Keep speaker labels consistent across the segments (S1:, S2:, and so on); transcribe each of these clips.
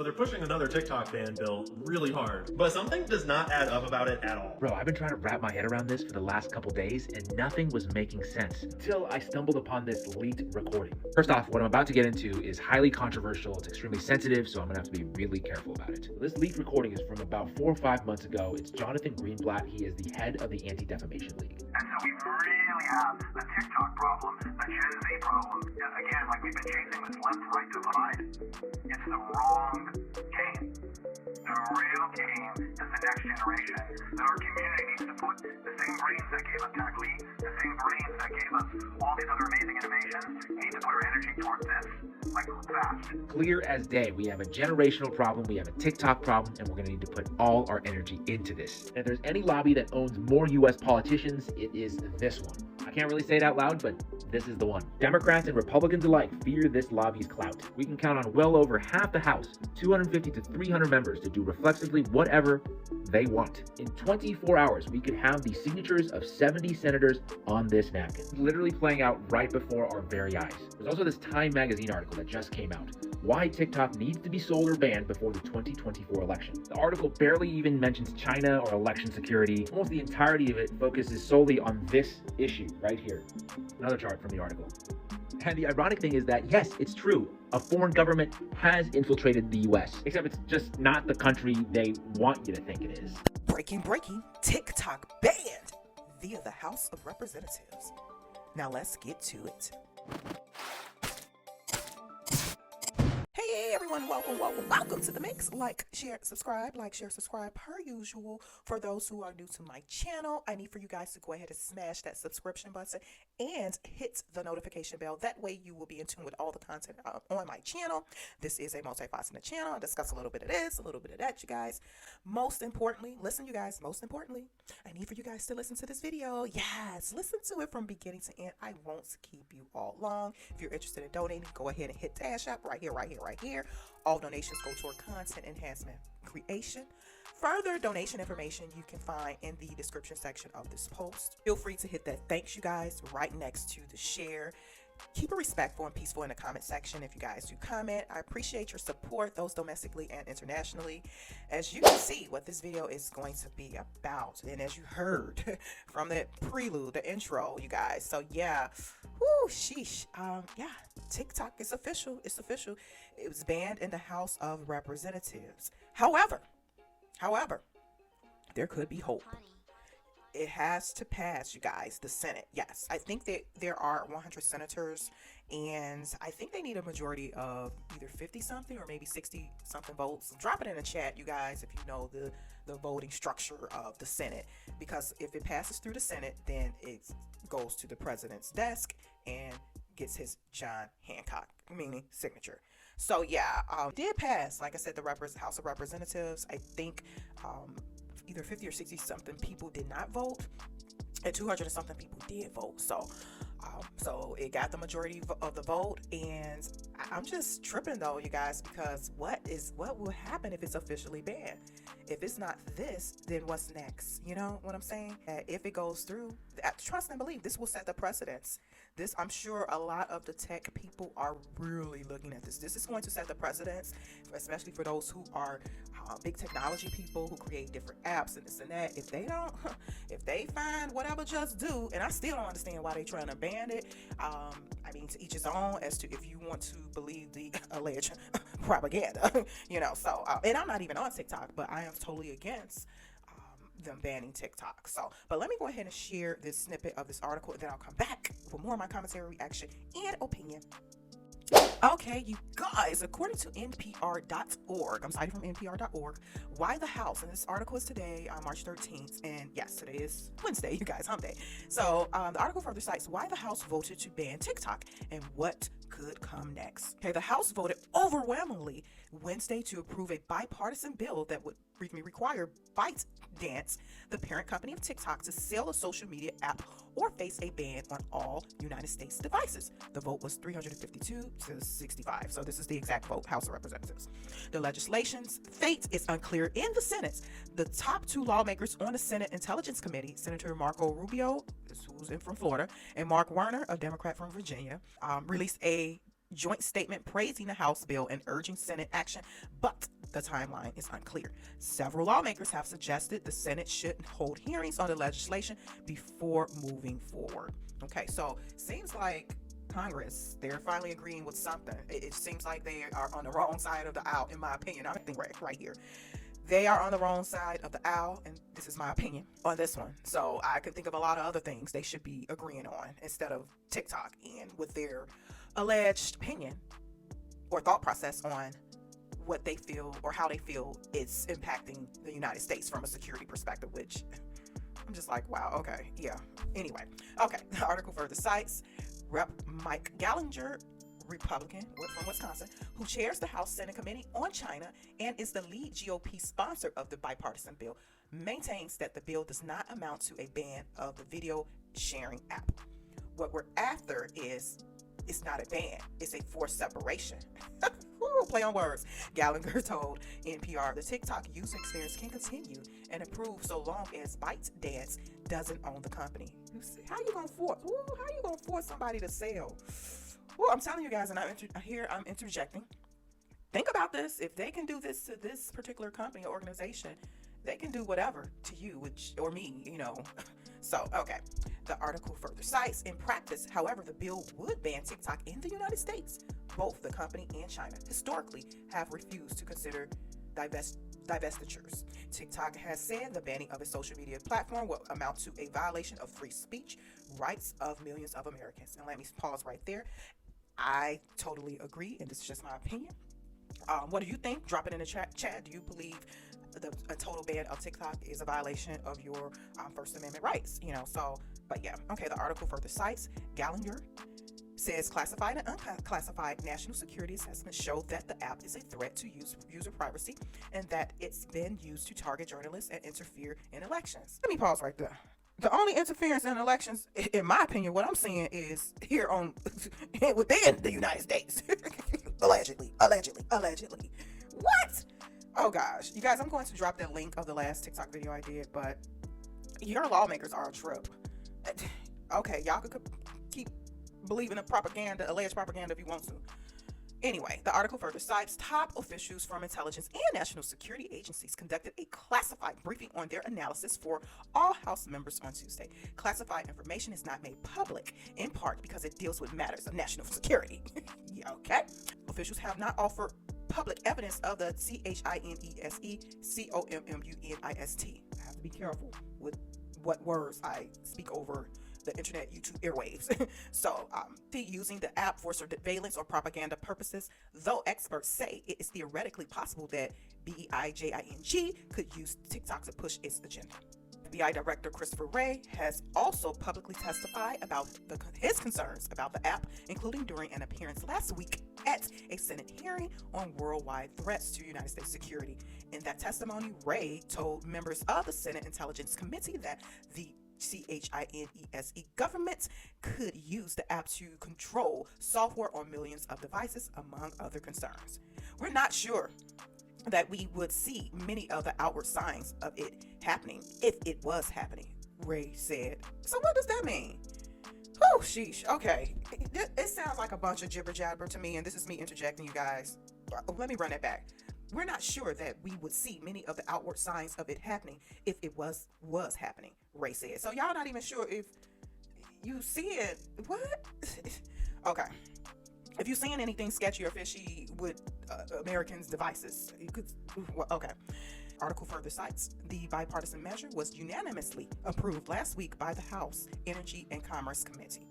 S1: So they're pushing another TikTok ban bill really hard, but something does not add up about it at all.
S2: Bro, I've been trying to wrap my head around this for the last couple days and nothing was making sense until I stumbled upon this leaked recording. First off, what I'm about to get into is highly controversial, it's extremely sensitive, so I'm gonna have to be really careful about it. This leaked recording is from about 4 or 5 months ago. It's Jonathan Greenblatt. He is the head of the Anti-Defamation League.
S3: And so we really have a TikTok problem, a Gen Z problem. Again, like we've been chasing this left-right divide. It's the wrong game. The real game is the next generation. That our community needs to put the same brains that gave us Tech Lead, the same brains that gave us all these other amazing innovations. We need to put our energy towards this, like fast.
S2: Clear as day, we have a generational problem, we have a TikTok problem, and we're gonna need to put all our energy into this. And if there's any lobby that owns more US politicians, it is this one. I can't really say it out loud, but this is the one. Democrats and Republicans alike fear this lobby's clout. We can count on well over half the House, 250 to 300 members, to do reflexively whatever they want. In 24 hours, we could have the signatures of 70 senators on this napkin, literally playing out right before our very eyes. There's also this Time magazine article that just came out. Why TikTok needs to be sold or banned before the 2024 election. The article barely even mentions China or election security. Almost the entirety of it focuses solely on this issue right here. Another chart from the article. And the ironic thing is that, yes, it's true. A foreign government has infiltrated the US, except it's just not the country they want you to think it is.
S4: Breaking, TikTok banned via the House of Representatives. Now let's get to it. Hey everyone, welcome to the mix. Like, share, subscribe, per usual. For those who are new to my channel, I need for you guys to go ahead and smash that subscription button and hit the notification bell. That way you will be in tune with all the content on my channel. This is a multifaceted channel. I discuss a little bit of this, a little bit of that, you guys. Most importantly, listen, you guys, I need for you guys to listen to this video. Yes, listen to it from beginning to end. I won't keep you all long. If you're interested in donating, go ahead and hit cashapp right here. All donations go toward content enhancement creation. Further donation information you can find in the description section of this post. Feel free to hit that thanks, you guys, right next to the share. Keep it respectful and peaceful in the comment section if you guys do comment. I appreciate your support, those domestically and internationally. As you can see what this video is going to be about, and as you heard from the prelude, the intro, you guys. So yeah, whoo, sheesh. Yeah, TikTok is official. It's official. It was banned in the House of Representatives. However, there could be hope. It has to pass, you guys, the Senate. Yes, I think that there are 100 senators, and I think they need a majority of either 50-something or maybe 60-something votes. Drop it in the chat, you guys, if you know the voting structure of the Senate, because if it passes through the Senate, then it goes to the president's desk and gets his John Hancock, meaning signature. So yeah, did pass, like I said, the House of Representatives. I think either 50 or 60 something people did not vote, and 200 and something people did vote. So it got the majority of the vote, and I'm just tripping though, you guys, because what will happen if it's officially banned? If it's not this, then what's next? You know what I'm saying? If it goes through, trust and believe, this will set the precedence. This, I'm sure a lot of the tech people are really looking at this. This is going to set the precedence, especially for those who are big technology people who create different apps and this and that. If they find whatever just do, and I still don't understand why they're trying to ban it. I mean, to each his own as to if you want to believe the alleged propaganda, you know. So, and I'm not even on TikTok, but I am totally against them banning TikTok. So, but let me go ahead and share this snippet of this article, and then I'll come back for more of my commentary, reaction, and opinion. Okay, you guys, according to NPR.org, I'm citing from NPR.org, why the House, and this article is today, March 13th, and yes, today is Wednesday, you guys, hump day. So the article further cites why the House voted to ban TikTok and what could come next. Okay, the House voted overwhelmingly Wednesday to approve a bipartisan bill that would require ByteDance, the parent company of TikTok, to sell a social media app or face a ban on all United States devices. The vote was 352 to 65. So this is the exact vote, House of Representatives. The legislation's fate is unclear in the Senate. The top two lawmakers on the Senate Intelligence Committee, Senator Marco Rubio, who's from Florida, and Mark Warner, a Democrat from Virginia, released a joint statement praising the House bill and urging Senate action, but the timeline is unclear. Several lawmakers have suggested the Senate should hold hearings on the legislation before moving forward. Okay, so seems like Congress, they're finally agreeing with something. It seems like they are on the wrong side of the aisle, in my opinion. I think right here. They are on the wrong side of the aisle, and this is my opinion on this one. So I could think of a lot of other things they should be agreeing on instead of TikTok and with their alleged opinion or thought process on what they feel or how they feel it's impacting the United States from a security perspective, which I'm just like, wow, okay, yeah. Anyway, okay, the article further cites Rep. Mike Gallinger, Republican from Wisconsin, who chairs the House Senate Committee on China and is the lead GOP sponsor of the bipartisan bill, maintains that the bill does not amount to a ban of the video sharing app. What we're after is, it's not a ban, it's a forced separation. Woo, play on words. Gallagher told NPR the TikTok user experience can continue and improve so long as ByteDance doesn't own the company. How you gonna force somebody to sell? Well, I'm telling you guys, and I'm interjecting. Think about this. If they can do this to this particular company or organization, they can do whatever to you, or me, So, okay. The article further cites, in practice, however, the bill would ban TikTok in the United States. Both the company and China historically have refused to consider divestitures. TikTok has said the banning of a social media platform will amount to a violation of free speech rights of millions of Americans. And let me pause right there. I totally agree, and this is just my opinion. What do you think? Drop it in the chat. Do you believe a total ban of TikTok is a violation of your First Amendment rights? But yeah. Okay, the article further cites Gallinger says classified and unclassified national security assessments show that the app is a threat to user privacy and that it's been used to target journalists and interfere in elections. Let me pause right there. The only interference in elections, in my opinion, what I'm seeing is here on within the United States. Allegedly. What? Oh gosh. You guys, I'm going to drop that link of the last TikTok video I did, but your lawmakers are a trip. Okay, y'all could keep believing in alleged propaganda if you want to. Anyway, the article further cites top officials from intelligence and national security agencies conducted a classified briefing on their analysis for all House members on Tuesday. Classified information is not made public, in part because it deals with matters of national security. Yeah, okay. Officials have not offered public evidence of the CHINESE COMMUNIST. I have to be careful with what words I speak over the internet, YouTube airwaves. So, using the app for surveillance or propaganda purposes, though experts say it is theoretically possible that BEIJING could use TikTok to push its agenda. FBI Director Christopher Wray has also publicly testified about his concerns about the app, including during an appearance last week at a Senate hearing on worldwide threats to United States security. In that testimony, Wray told members of the Senate Intelligence Committee that the CHINESE government could use the app to control software on millions of devices, among other concerns. We're not sure that we would see many of the outward signs of it happening if it was happening, Ray said. So what does that mean? Oh, sheesh. Okay. It sounds like a bunch of jibber jabber to me, and this is me interjecting, you guys. Let me run it back. We're not sure that we would see many of the outward signs of it happening if it was happening, Ray said. So y'all not even sure if you see it. What? Okay. If you're seeing anything sketchy or fishy with Americans' devices, you could. Okay. Article further cites the bipartisan measure was unanimously approved last week by the House Energy and Commerce Committee.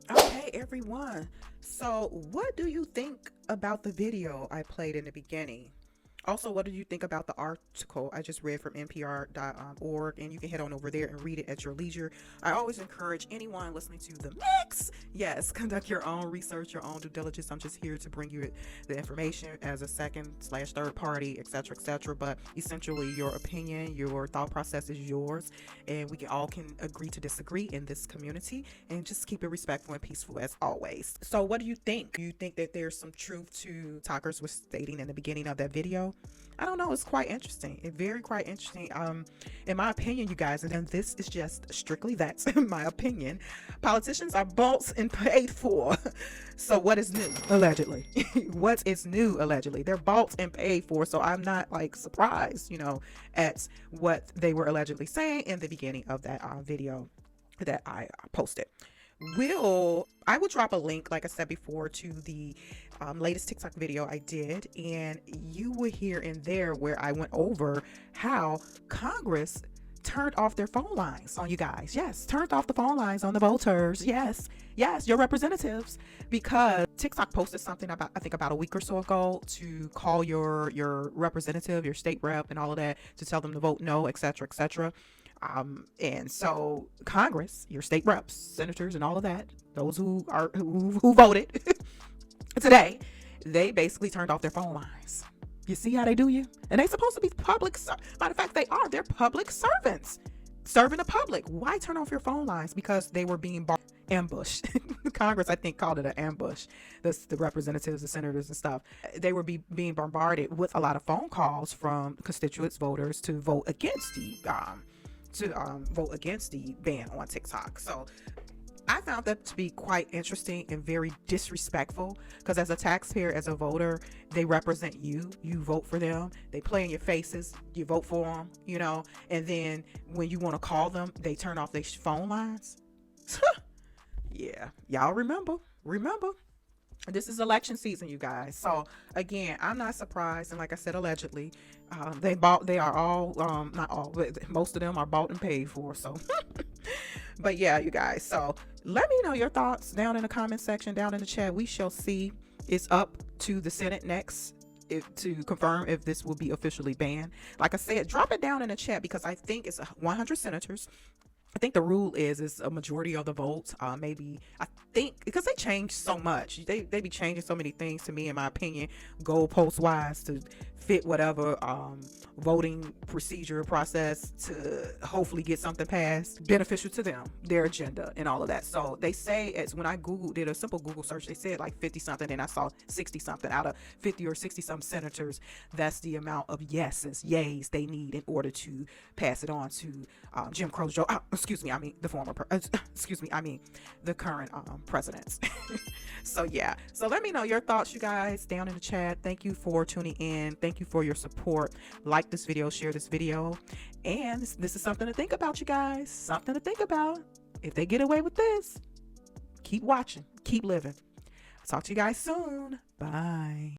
S4: Okay, everyone. So, what do you think about the video I played in the beginning? Also, what do you think about the article I just read from npr.org? And you can head on over there and read it at your leisure. I always encourage anyone listening to The Mix, yes, conduct your own research, your own due diligence. I'm just here to bring you the information as a second/third party, etc., etc. But essentially, your opinion, your thought process is yours, and we all can agree to disagree in this community, and just keep it respectful and peaceful as always. So, what do you think? Do you think that there's some truth to talkers was stating in the beginning of that video? I don't know. It's quite interesting. It's very quite interesting. In my opinion, you guys, and this is just strictly that's in my opinion. Politicians are bought and paid for. So what is new? Allegedly, what is new? Allegedly, they're bought and paid for. So I'm not like surprised, at what they were allegedly saying in the beginning of that video that I posted. I will drop a link, like I said before, to the latest TikTok video I did, and you will hear in there where I went over how Congress turned off their phone lines on you guys. Yes, turned off the phone lines on the voters. Yes, your representatives, because TikTok posted something about, I think about a week or so ago, to call your representative, your state rep, and all of that, to tell them to vote no, etc., etc. And so Congress, your state reps, senators, and all of that, those who voted today, they basically turned off their phone lines. You see how they do you? And they supposed to be matter of fact, they're public servants serving the public. Why turn off your phone lines? Because they were being ambushed. Congress, I think, called it an ambush. The representatives, the senators, and stuff. They were being bombarded with a lot of phone calls from constituents, voters, to vote against the ban on TikTok. So I found that to be quite interesting and very disrespectful, because as a taxpayer, as a voter, they represent you. You vote for them. They play in your faces. You vote for them, and then when you want to call them, they turn off their phone lines. Yeah, y'all remember. This is election season, you guys. So again, I'm not surprised. And like I said, allegedly, they are all, not all, but most of them are bought and paid for. So, but yeah, you guys. So let me know your thoughts down in the comment section, down in the chat. We shall see. It's up to the Senate next to confirm if this will be officially banned. Like I said, drop it down in the chat, because I think it's 100 senators. I think the rule is a majority of the votes. Maybe, I think, because they change so much. They be changing so many things, to me, in my opinion, goalpost wise, to fit whatever voting procedure process, to hopefully get something passed beneficial to them, their agenda, and all of that. So they say, as when I did a simple Google search, they said like 50 something, and I saw 60 something out of 50 or 60 some senators. That's the amount of yays they need in order to pass it on to Jim Crow's Joe. The current presidents. So yeah, so let me know your thoughts, you guys, down in the chat. Thank you for tuning in. Thank you for your support. Like this video, share this video, and this is something to think about, you guys. Something to think about. If they get away with this, keep watching, keep living. Talk to you guys soon. Bye.